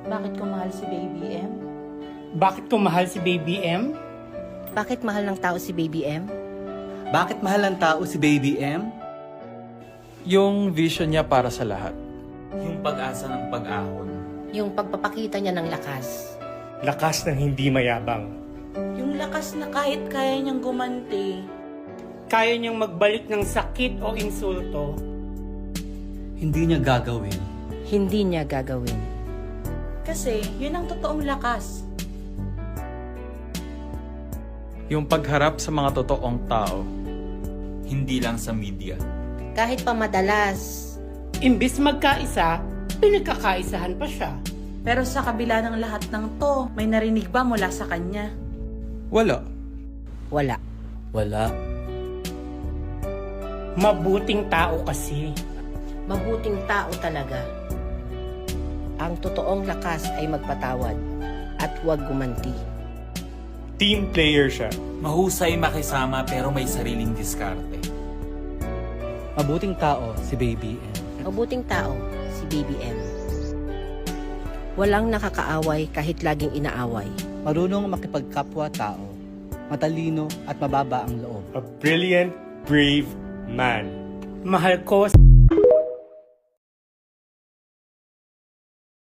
Bakit ko mahal si Baby M? Bakit ko mahal si Baby M? Bakit mahal ng tao si Baby M? Bakit mahal ng tao si Baby M? Yung vision niya para sa lahat. Yung pag-asa ng pag-ahon. Yung pagpapakita niya ng lakas. Lakas ng hindi mayabang. Yung lakas na kahit kaya niyang gumanti. Kaya niyang magbalik ng sakit o insulto. Hindi niya gagawin. Hindi niya gagawin. Kasi yun ang totoong lakas. Yung pagharap sa mga totoong tao. Hindi lang sa media. Kahit pa madalas, Imbis magkaisa, pinagkakaisahan pa siya. Pero sa kabila ng lahat ng to, may narinig ba mula sa kanya? Wala. wala. Wala. Mabuting tao kasi. Mabuting tao talaga. Ang totoong lakas ay magpatawad at huwag gumanti. Team player siya. Mahusay makisama pero may sariling diskarte. Mabuting tao si Baby M. Mabuting tao, si Baby M. Walang nakakaaway kahit laging inaaway. Marunong makipagkapwa tao. Matalino at mababa ang loob. A brilliant, brave man. Mahal ko